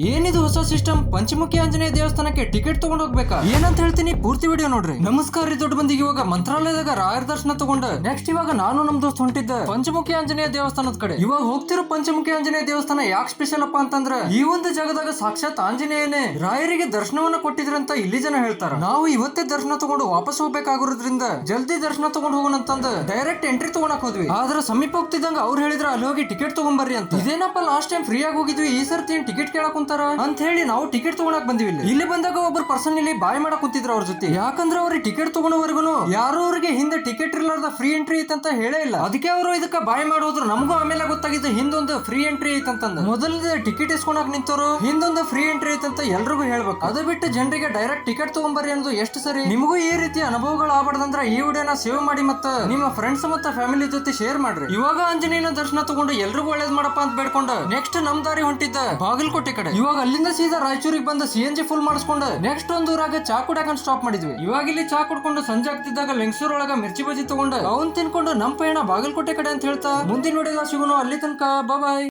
ಏನಿದು ಹೊಸ ಸಿಸ್ಟಮ್? ಪಂಚಮುಖಿ ಆಂಜನೇಯ ದೇವಸ್ಥಾನಕ್ಕೆ ಟಿಕೆಟ್ ತಗೊಂಡ್ ಹೋಗ್ಬೇಕಾ? ಏನಂತ ಹೇಳ್ತೀನಿ, ಪೂರ್ತಿ ವಿಡಿಯೋ ನೋಡ್ರಿ. ನಮಸ್ಕಾರ ರೀ ದೊಡ್ಡ ಮಂದಿಗೆ. ಇವಾಗ ಮಂತ್ರಾಲಯದಾಗ ರಾಯರ ದರ್ಶನ ತಗೊಂಡ ನೆಕ್ಸ್ಟ್ ಇವಾಗ ನಾನು ನಮ್ ದೋಸ್ತ್ ಹೊಂಟಿದ್ದ ಪಂಚಮುಖಿ ಆಂಜನೇಯ ದೇವಸ್ಥಾನದ ಕಡೆ. ಇವಾಗ ಹೋಗ್ತಿರೋ ಪಂಚಮುಖಿ ಆಂಜನೇಯ ದೇವಸ್ಥಾನ ಯಾಕೆ ಸ್ಪೆಷಲ್ ಅಪ್ಪ ಅಂತಂದ್ರ, ಈ ಒಂದು ಜಾಗದಾಗ ಸಾಕ್ಷಾತ್ ಆಂಜನೇಯನೇ ರಾಯರಿಗೆ ದರ್ಶನವನ್ನ ಕೊಟ್ಟಿದ್ರಂತ ಇಲ್ಲಿ ಜನ ಹೇಳ್ತಾರ. ನಾವು ಇವತ್ತೇ ದರ್ಶನ ತಗೊಂಡು ವಾಪಸ್ ಹೋಗ್ಬೇಕಾಗಿರೋದ್ರಿಂದ ಜಲ್ದಿ ದರ್ಶನ ತಗೊಂಡು ಹೋಗೋಣ ಅಂತಂದ ಡೈರೆಕ್ಟ್ ಎಂಟ್ರಿ ತಗೊಳಕ್ ಹೋದ್ವಿ. ಆದ್ರ ಸಮೀಪ ಹೋಗ್ತಿದ್ದಂಗ ಅವ್ರು ಹೇಳಿದ್ರ ಅಲ್ಲಿ ಹೋಗಿ ಟಿಕೆಟ್ ತಗೊಂಡ್ಬರ್ರಿ ಅಂತ. ಇದೇನಪ್ಪ ಲಾಸ್ಟ್ ಟೈಮ್ ಫ್ರೀ ಆಗಿ ಹೋಗಿದ್ವಿ, ಈ ಸರ್ತಿ ಟಿಕೆಟ್ ಕೇಳಕ್ ಅಂತ ಹೇಳಿ ನಾವು ಟಿಕೆಟ್ ತಗೊಳಕ್ ಬಂದಿವಿ. ಇಲ್ಲಿ ಬಂದಾಗ ಒಬ್ಬರು ಪರ್ಸನ್ ಇಲ್ಲಿ ಬಾಯ್ ಮಾಡಕ್ ಕುಂತಿದ್ರು ಅವ್ರ ಜೊತೆ. ಯಾಕಂದ್ರೆ ಅವ್ರಿಗೆ ಟಿಕೆಟ್ ತಗೊಳೋವರೆಗೂ ಯಾರು ಅವ್ರಿಗೆ ಹಿಂದೆ ಟಿಕೆಟ್ ಇರ್ಲಾರ್ದ ಫ್ರೀ ಎಂಟ್ರಿ ಐತಂತ ಹೇಳೇ ಇಲ್ಲ. ಅದಕ್ಕೆ ಅವರು ಇದಕ್ಕ ಬಾಯ್ ಮಾಡೋದ್ರು. ನಮಗೂ ಆಮೇಲೆ ಗೊತ್ತಾಗಿದ್ದು ಹಿಂದೊಂದು ಫ್ರೀ ಎಂಟ್ರಿ ಐತಂತಂದ. ಮೊದಲನೇ ಟಿಕೆಟ್ ಇಸ್ಕೊಳಕ್ ನಿಂತವರು ಹಿಂದೊಂದು ಫ್ರೀ ಎಂಟ್ರಿ ಐತಂತ ಎಲ್ರಿಗೂ ಹೇಳ್ಬೇಕು. ಅದು ಬಿಟ್ಟು ಜನರಿಗೆ ಡೈರೆಕ್ಟ್ ಟಿಕೆಟ್ ತಗೊಂಬರ್ರಿ ಅನ್ನೋದು ಎಷ್ಟು ಸರಿ. ನಿಮಗೂ ಈ ರೀತಿ ಅನುಭವಗಳು ಆಗ್ಬಾರ್ದಂದ್ರ ಈ ವಿಡಿಯೋನ ಸೇವ್ ಮಾಡಿ ಮತ್ತ ನಿಮ್ಮ ಫ್ರೆಂಡ್ಸ್ ಮತ್ತೆ ಫ್ಯಾಮಿಲಿ ಜೊತೆ ಶೇರ್ ಮಾಡ್ರಿ. ಇವಾಗ ಆಂಜನೇಯನ ದರ್ಶನ ತಗೊಂಡು ಎಲ್ರಿಗೂ ಒಳ್ಳೇದ್ ಮಾಡಪ್ಪ ಅಂತ ಬೇಡ್ಕೊಂಡು ನೆಕ್ಸ್ಟ್ ನಮ್ ದಾರಿ ಹೊಂಟಿದ್ದ ಬಾಗಲಕೋಟೆ ಕಡೆ. ಇವಾಗ ಅಲ್ಲಿಂದ ಸೀದಾ ರಾಯಚೂರಿಗೆ ಬಂದ CNG ಫುಲ್ ಮಾಡಿಸ್ಕೊಂಡು ನೆಕ್ಸ್ಟ್ ಒಂದು ಊರಾಗ ಚಾ ಕುಡಕಂಡ್ ಸ್ಟಾಪ್ ಮಾಡಿದ್ವಿ. ಇವಾಗ ಇಲ್ಲಿ ಚಾ ಕುಡ್ಕೊಂಡು ಸಂಜೆ ಆಗ್ತಿದ್ದಾಗ ಲಿಂಗಸೂರ್ ಒಳಗ ಮಿರ್ಚಿ ಬಜ್ಜಿ ತಗೊಂಡು ಅವನ್ ತಿನ್ಕೊಂಡು ನಮ್ ಪಯಣ ಬಾಗಲಕೋಟೆ ಕಡೆ ಅಂತ ಹೇಳ್ತಾ ಮುಂದಿನ ವಿಡಿಯೋದಾಗ ಸಿಗೋಣ. ಅಲ್ಲಿ ತನಕ ಬಾಯ್.